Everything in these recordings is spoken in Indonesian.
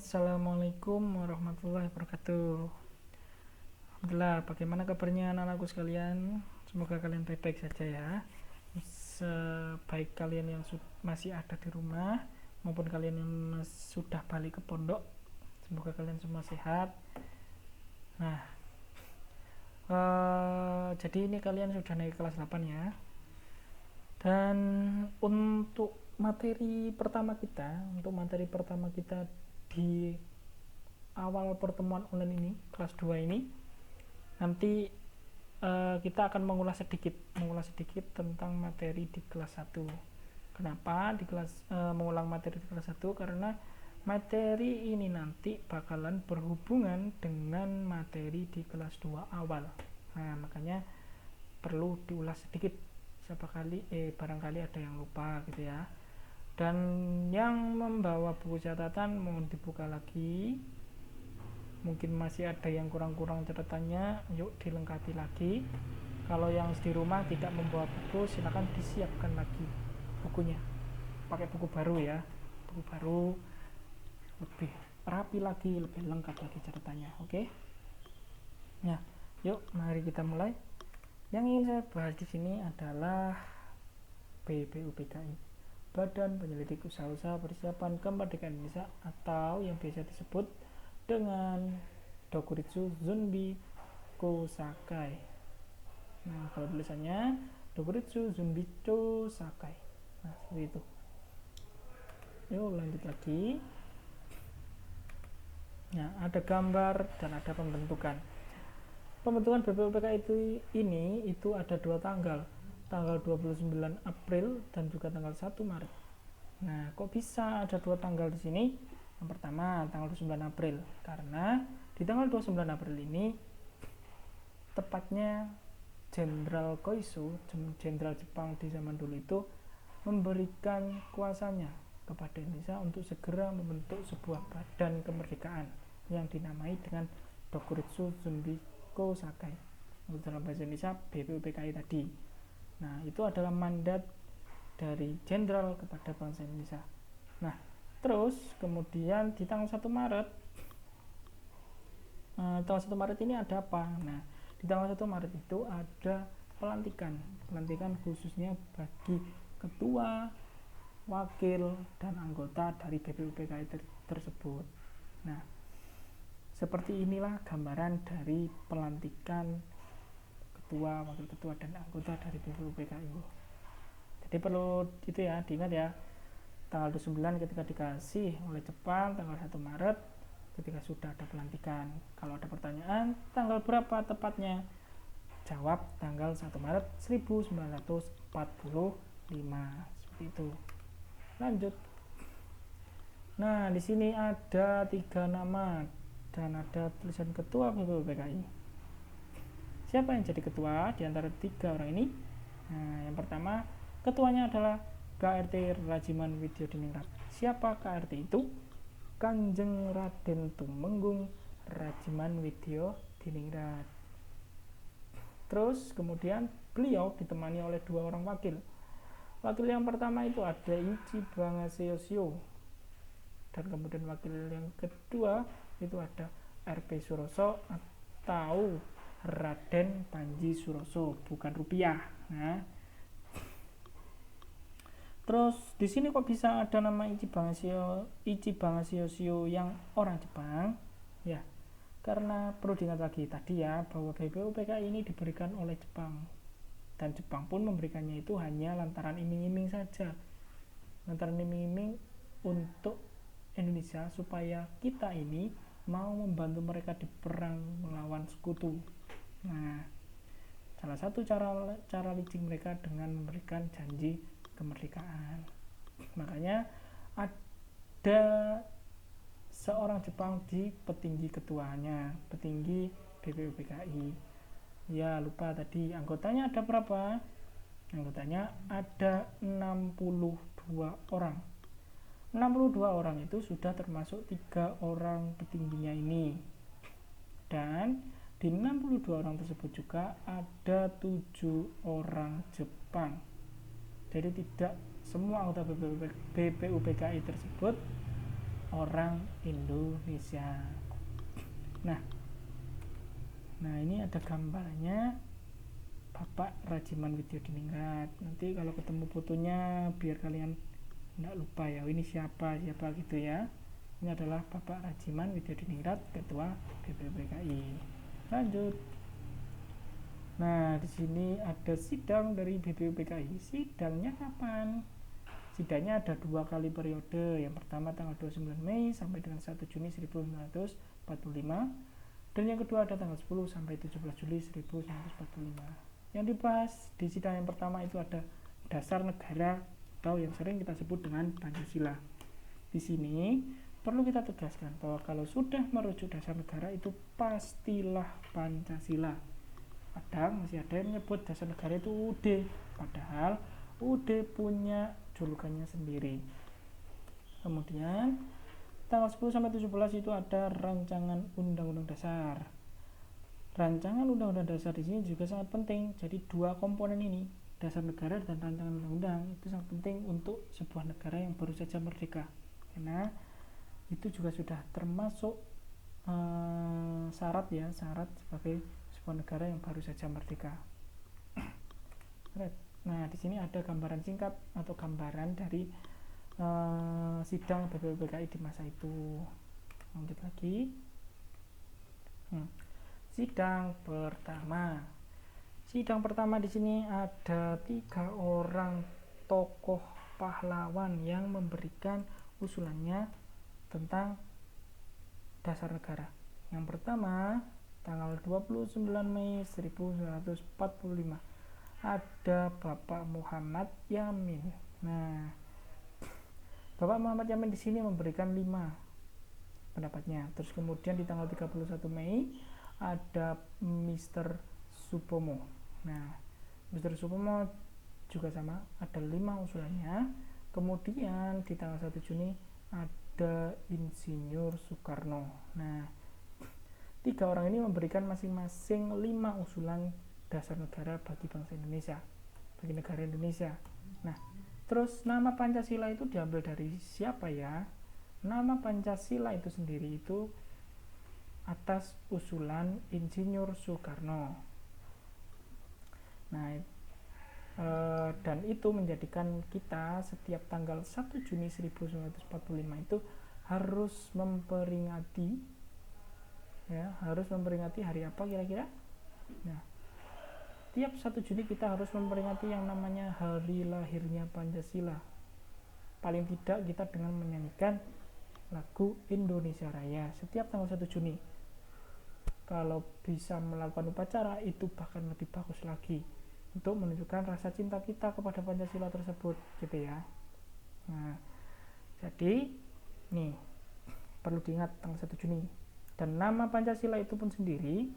Assalamualaikum warahmatullahi wabarakatuh. Alhamdulillah, bagaimana kabarnya anak-anakku sekalian? Semoga kalian baik-baik saja ya. Sebaik kalian yang masih ada di rumah maupun kalian yang sudah balik ke pondok, semoga kalian semua sehat. Nah, jadi ini kalian sudah naik kelas 8 ya. Dan untuk materi pertama kita di awal pertemuan online ini, kelas 2 ini, nanti kita akan mengulas sedikit tentang materi di kelas 1. Kenapa mengulang materi di kelas 1? Karena materi ini nanti bakalan berhubungan dengan materi di kelas 2 awal. Nah, makanya perlu diulas sedikit. Barangkali ada yang lupa gitu ya. Dan yang membawa buku catatan mohon dibuka lagi. Mungkin masih ada yang kurang-kurang catatannya, yuk dilengkapi lagi. Kalau yang di rumah tidak membawa buku, silakan disiapkan lagi bukunya. Pakai buku baru ya, buku baru lebih rapi lagi, lebih lengkap lagi catatannya. Oke? Nah, yuk mari kita mulai. Yang ingin saya bahas di sini adalah BPUPKI, Badan Penyelidik Usaha-Usaha Persiapan Kemerdekaan Indonesia, atau yang biasa disebut dengan Dokuritsu Zunbi Kosakai. Nah, kalau tulisannya Dokuritsu Zunbi Kosakai. Nah, seperti itu. Yuk lanjut lagi. Nah, ada gambar dan ada pembentukan. Pembentukan BPUPKI itu ada dua tanggal 29 April dan juga tanggal 1 Maret. Nah, kok bisa ada dua tanggal di sini? Yang pertama, tanggal 29 April, karena di tanggal 29 April ini tepatnya Jenderal Koiso, jenderal Jepang di zaman dulu itu, memberikan kuasanya kepada Indonesia untuk segera membentuk sebuah badan kemerdekaan yang dinamai dengan Dokuritsu Zunbi Kosakai, untuk dalam bahasa Indonesia BPUPKI tadi. Nah, itu adalah mandat dari jenderal kepada bangsa Indonesia. Nah, terus kemudian di tanggal 1 Maret ini ada apa? Nah, di tanggal 1 Maret itu ada pelantikan khususnya bagi ketua, wakil, dan anggota dari BPUPKI tersebut. Nah, seperti inilah gambaran dari pelantikan ketua, wakil ketua, dan anggota dari BPUPKI. Jadi perlu itu ya, diingat ya, tanggal 29 ketika dikasih oleh Jepang, tanggal 1 Maret ketika sudah ada pelantikan. Kalau ada pertanyaan, tanggal berapa tepatnya? Jawab tanggal 1 Maret 1945. Seperti itu. Lanjut. Nah, di sini ada 3 nama dan ada tulisan ketua BPUPKI. Siapa yang jadi ketua di antara 3 orang ini? Nah, yang pertama, ketuanya adalah KRT Rajiman Widyodiningrat. Siapa KRT itu? Kanjeng Raden Tumenggung Rajiman Widyodiningrat. Terus kemudian beliau ditemani oleh 2 orang wakil. Wakil yang pertama itu ada Ichibanga Seyosio, dan kemudian wakil yang kedua itu ada RP Suroso atau Raden Panji Suroso, bukan rupiah. Nah, terus di sini kok bisa ada nama Ichibanga Seyosio yang orang Jepang? Ya, karena perlu diingat lagi tadi ya, bahwa BPUPKI ini diberikan oleh Jepang, dan Jepang pun memberikannya itu hanya lantaran iming-iming saja, lantaran iming-iming untuk Indonesia supaya kita ini mau membantu mereka di perang melawan sekutu. Nah, salah satu cara licik mereka dengan memberikan janji kemerdekaan. Makanya ada seorang Jepang di petinggi ketuanya, petinggi BPUPKI. Ya, lupa tadi anggotanya ada berapa? Anggotanya ada 62 orang. 62 orang itu sudah termasuk 3 orang petingginya ini. Dan di 62 orang tersebut juga ada 7 orang Jepang. Jadi tidak semua anggota BPUPKI tersebut orang Indonesia. Nah ini ada gambarnya Bapak Rajiman Widyodiningrat. Nanti kalau ketemu fotonya biar kalian tidak lupa ya, ini siapa gitu ya. Ini adalah Bapak Rajiman Widyodiningrat, Ketua BPUPKI. Lanjut. Nah, di sini ada sidang dari BPUPKI. Sidangnya kapan? Sidangnya ada 2 kali periode. Yang pertama tanggal 29 Mei sampai dengan 1 Juni 1945. Dan yang kedua ada tanggal 10 sampai 17 Juli 1945. Yang dibahas di sidang yang pertama itu ada dasar negara atau yang sering kita sebut dengan Pancasila. Di sini perlu kita tegaskan bahwa kalau sudah merujuk dasar negara itu pastilah Pancasila. Kadang masih ada yang menyebut dasar negara itu UUD, padahal UUD punya julukannya sendiri. Kemudian tanggal 10 sampai 17 itu ada rancangan undang-undang dasar. Rancangan undang-undang dasar di sini juga sangat penting. Jadi 2 komponen ini, dasar negara dan rancangan undang-undang, itu sangat penting untuk sebuah negara yang baru saja merdeka. Karena itu juga sudah termasuk syarat sebagai sebuah negara yang baru saja merdeka. Nah, di sini ada gambaran singkat atau gambaran dari sidang BPUPKI di masa itu. Lanjut lagi. Sidang pertama di sini ada 3 orang tokoh pahlawan yang memberikan usulannya tentang dasar negara. Yang pertama tanggal 29 Mei 1945 ada Bapak Muhammad Yamin. Nah, Bapak Muhammad Yamin di sini memberikan 5 pendapatnya. Terus kemudian di tanggal 31 Mei ada Mr. Supomo. Nah, Mr. Supomo juga sama, ada 5 usulannya. Kemudian di tanggal 1 Juni ada Insinyur Soekarno. Nah, 3 orang ini memberikan masing-masing 5 usulan dasar negara bagi bangsa Indonesia, bagi negara Indonesia. Nah, terus nama Pancasila itu diambil dari siapa ya? Nama Pancasila itu sendiri itu atas usulan Insinyur Soekarno. Nah, dan itu menjadikan kita setiap tanggal 1 Juni 1945 itu harus memperingati hari apa kira-kira? Nah, tiap 1 Juni kita harus memperingati yang namanya hari lahirnya Pancasila. Paling tidak kita dengan menyanyikan lagu Indonesia Raya setiap tanggal 1 Juni. Kalau bisa melakukan upacara itu bahkan lebih bagus lagi untuk menunjukkan rasa cinta kita kepada Pancasila tersebut, gitu ya. Nah, jadi nih perlu diingat tanggal 1 Juni. Dan nama Pancasila itu pun sendiri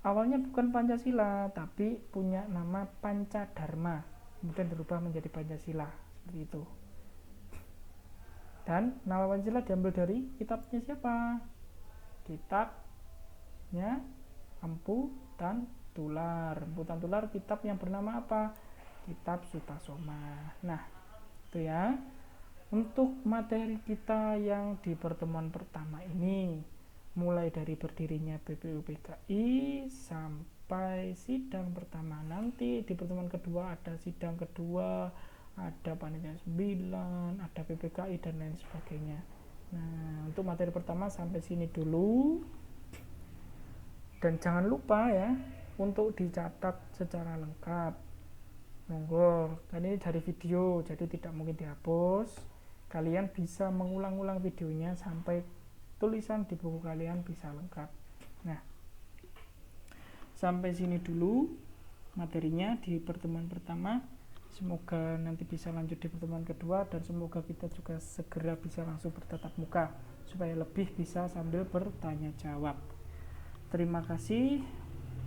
awalnya bukan Pancasila tapi punya nama Pancadharma, kemudian dirubah menjadi Pancasila, seperti itu. Dan nama Pancasila diambil dari kitabnya siapa? Kitabnya Empu dan Tular. Empu dan Tular kitab yang bernama apa? Kitab Sutasoma. Nah, itu ya. Untuk materi kita yang di pertemuan pertama ini, mulai dari berdirinya BPUPKI sampai sidang pertama. Nanti di pertemuan kedua ada sidang kedua, ada panitia 9, ada PPKI dan lain sebagainya. Nah, untuk materi pertama sampai sini dulu. Dan jangan lupa ya untuk dicatat secara lengkap. Monggo, kan ini dari video jadi tidak mungkin dihapus. Kalian bisa mengulang-ulang videonya sampai tulisan di buku kalian bisa lengkap. Nah, sampai sini dulu materinya di pertemuan pertama. Semoga nanti bisa lanjut di pertemuan kedua dan semoga kita juga segera bisa langsung bertatap muka supaya lebih bisa sambil bertanya jawab. Terima kasih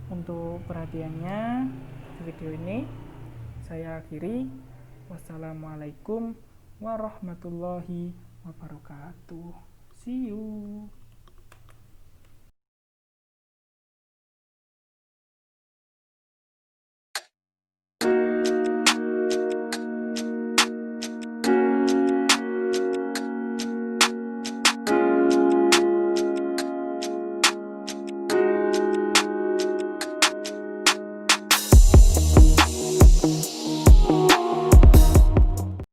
untuk perhatiannya di video ini. Saya akhiri. Wassalamualaikum warahmatullahi wabarakatuh. See you.